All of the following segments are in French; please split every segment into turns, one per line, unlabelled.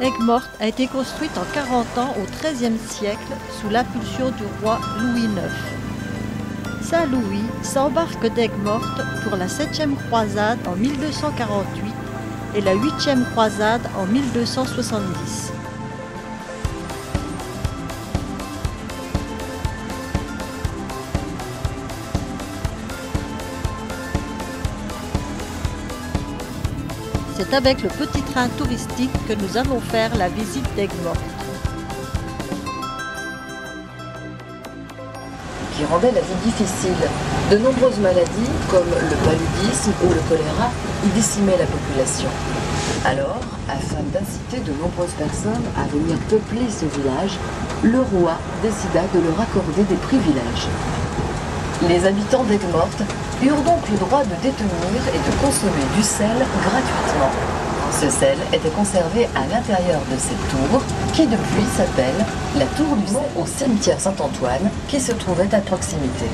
Aigues-Mortes a été construite en 40 ans au XIIIe siècle sous l'impulsion du roi Louis IX. Saint Louis s'embarque d'Aigues-Mortes pour la 7e croisade en 1248 et la 8e croisade en 1270. C'est avec le petit train touristique que nous allons faire la visite d'Aigues-Mortes.
Qui rendait la vie difficile. De nombreuses maladies, comme le paludisme ou le choléra, y décimaient la population. Alors, afin d'inciter de nombreuses personnes à venir peupler ce village, le roi décida de leur accorder des privilèges. Les habitants d'Aigues-Mortes eurent donc le droit de détenir et de consommer du sel gratuitement. Ce sel était conservé à l'intérieur de cette tour, qui depuis s'appelle la tour du sel au cimetière Saint-Antoine, qui se trouvait à proximité.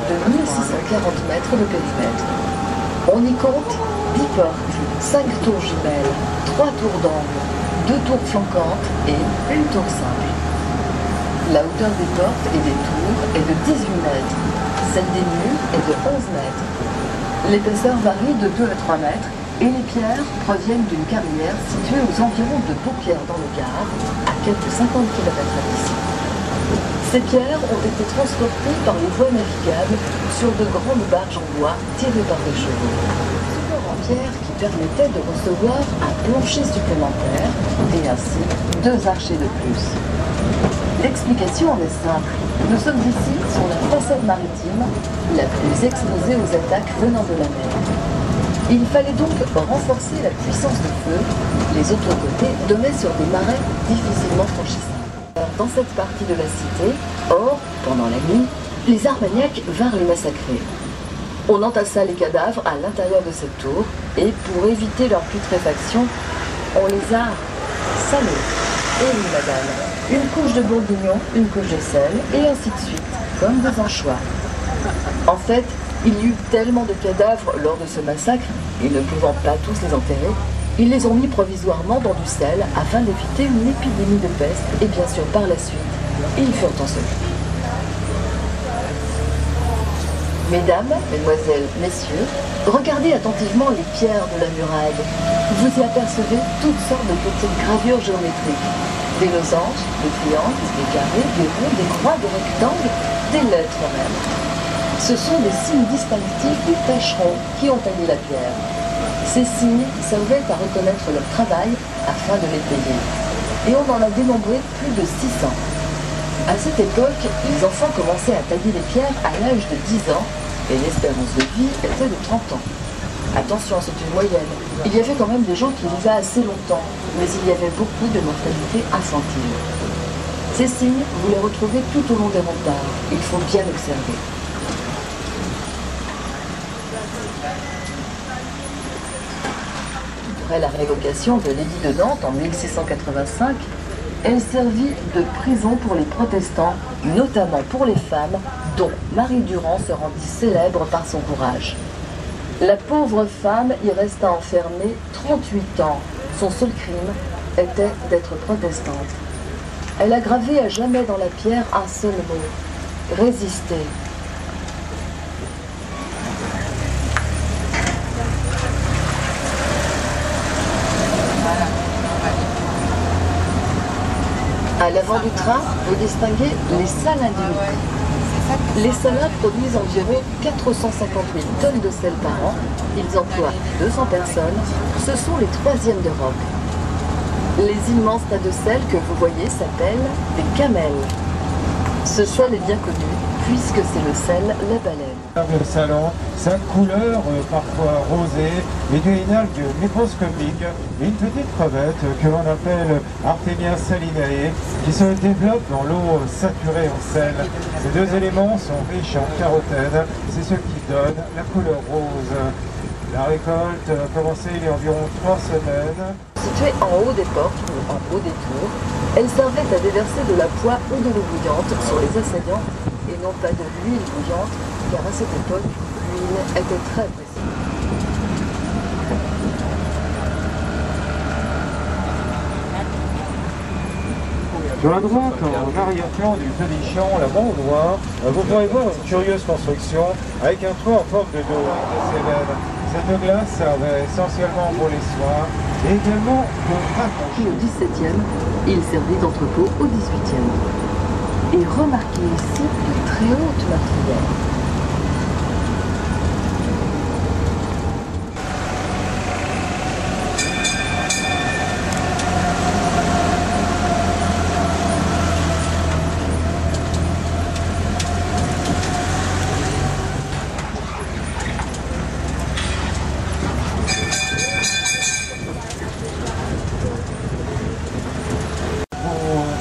De 1640 mètres de périmètre. On y compte 10 portes, 5 tours jumelles, 3 tours d'angle, 2 tours flanquantes et une tour simple. La hauteur des portes et des tours est de 18 mètres, celle des murs est de 11 mètres. L'épaisseur varie de 2 à 3 mètres et les pierres proviennent d'une carrière située aux environs de Beaupierre dans le Gard, à quelques 50 km d'ici. Ces pierres ont été transportées par les voies navigables sur de grandes barges en bois tirées par des chevaux. Support en pierre qui permettait de recevoir un plancher supplémentaire et ainsi 2 archers de plus. L'explication en est simple. Nous sommes ici sur la façade maritime, la plus exposée aux attaques venant de la mer. Il fallait donc renforcer la puissance de feu. Les autres côtés donnaient sur des marais difficilement franchissables. Dans cette partie de la cité, or, pendant la nuit, les Armagnacs vinrent les massacrer. On entassa les cadavres à l'intérieur de cette tour et pour éviter leur putréfaction, on les a salés. Et oui, madame, une couche de bourguignon, une couche de sel, et ainsi de suite, comme des anchois. En fait, il y eut tellement de cadavres lors de ce massacre, et ne pouvant pas tous les enterrer, ils les ont mis provisoirement dans du sel afin d'éviter une épidémie de peste et bien sûr par la suite, ils furent ensevelis. Mesdames, mesdemoiselles, messieurs, regardez attentivement les pierres de la muraille. Vous y apercevez toutes sortes de petites gravures géométriques. Des losanges, des triangles, des carrés, des ronds, des croix, des rectangles, des lettres même. Ce sont des signes distinctifs des tâcherons qui ont taillé la pierre. Ces signes servaient à reconnaître leur travail afin de les payer. Et on en a dénombré plus de 600. À cette époque, les enfants commençaient à tailler les pierres à l'âge de 10 ans et l'espérance de vie était de 30 ans. Attention, c'est une moyenne. Il y avait quand même des gens qui vivaient assez longtemps, mais il y avait beaucoup de mortalité infantile. Ces signes, vous les retrouvez tout au long des remparts. Il faut bien observer. Après la révocation de l'édit de Nantes en 1685, elle servit de prison pour les protestants, notamment pour les femmes, dont Marie Durand se rendit célèbre par son courage. La pauvre femme y resta enfermée 38 ans. Son seul crime était d'être protestante. Elle a gravé à jamais dans la pierre un seul mot: résister. À l'avant du train, vous distinguez les salles individuelles. Les salles produisent environ 450 000 tonnes de sel par an. Ils emploient 200 personnes. Ce sont les 3e d'Europe. Les immenses tas de sel que vous voyez s'appellent des camels. Ce sel est bien connu puisque c'est le sel la baleine.
Le salon, sa couleur parfois rosée et une algue microscopique, une petite crevette que l'on appelle Artemia salinae qui se développe dans l'eau saturée en sel. Ces deux éléments sont riches en carotène, c'est ce qui donne la couleur rose. La récolte a commencé il y a environ 3 semaines.
Située en haut des portes ou en haut des tours, elle servait à déverser de la poix ou de l'eau bouillante sur les assaillants et non pas de l'huile bouillante, car à cette époque, l'huile était très précieuse.
Sur la droite, en arrière-plan du padichon, la bande noire, vous pourrez voir une curieuse construction avec un toit en forme de dôme de Cévennes. Cette glace servait essentiellement pour les soins et également pour raccrocher.
Au XVIIe, il servit d'entrepôt au XVIIIe. Et remarquez ici de très hautes meurtrières.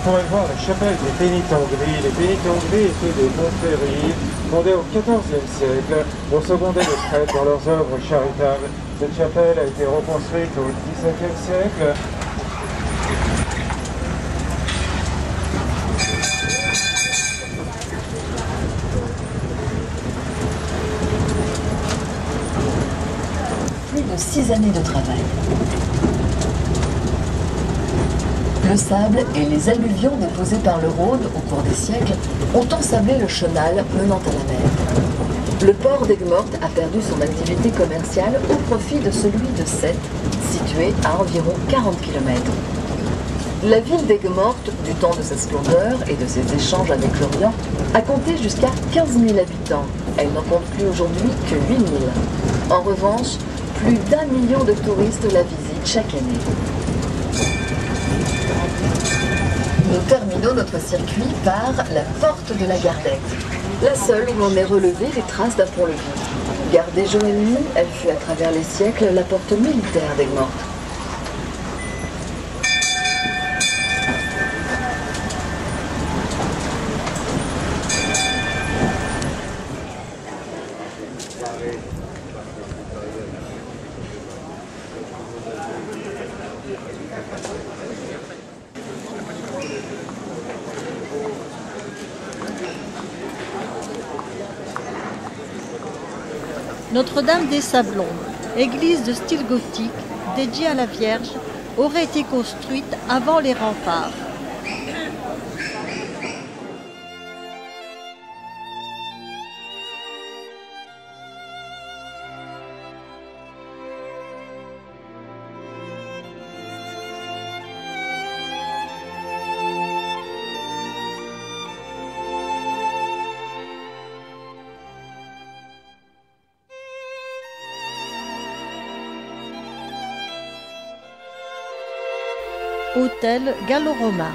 Vous pourrez voir la chapelle des Pénitengries. Les Pénitengries étaient des confréries fondées au XIVe siècle pour seconder les prêtres dans leurs œuvres charitables. Cette chapelle a été reconstruite au XVIIe siècle.
Plus de 6 années de travail. Le sable et les alluvions déposés par le Rhône au cours des siècles ont ensablé le chenal menant à la mer. Le port d'Aigues-Mortes a perdu son activité commerciale au profit de celui de Sète, situé à environ 40 km. La ville d'Aigues-Mortes, du temps de sa splendeur et de ses échanges avec l'Orient, a compté jusqu'à 15 000 habitants. Elle n'en compte plus aujourd'hui que 8 000. En revanche, plus d'1 million de touristes la visitent chaque année. Nous terminons notre circuit par la porte de la Gardette, la seule où l'on ait relevé les traces d'un pont-levis. Gardée jour et nuit, elle fut à travers les siècles la porte militaire d'Aigues-Mortes.
Notre-Dame des Sablons, église de style gothique dédiée à la Vierge, aurait été construite avant les remparts. Hôtel gallo-romain.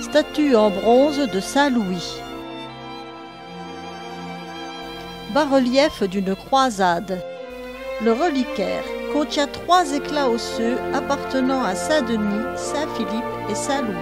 Statue en bronze de Saint-Louis. Bas-relief d'une croisade. Le reliquaire contient 3 éclats osseux appartenant à Saint-Denis, Saint-Philippe et Saint-Louis.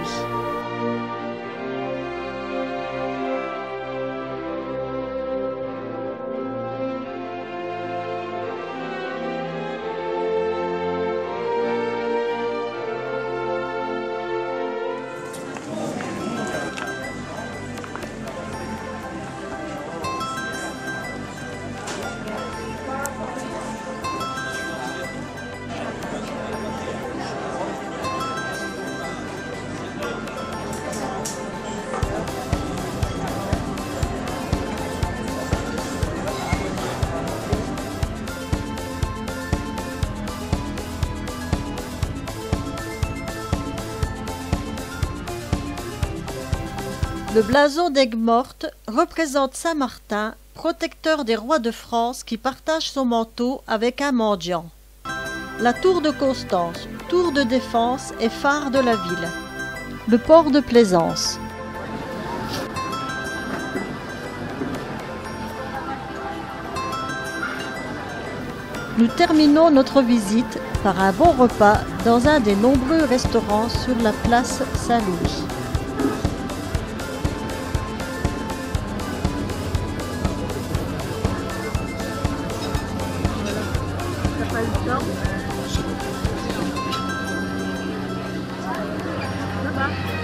Le blason d'Aigues-Mortes représente Saint Martin, protecteur des rois de France qui partage son manteau avec un mendiant. La tour de Constance, tour de défense et phare de la ville. Le port de Plaisance. Nous terminons notre visite par un bon repas dans un des nombreux restaurants sur la place Saint-Louis.
Là-bas.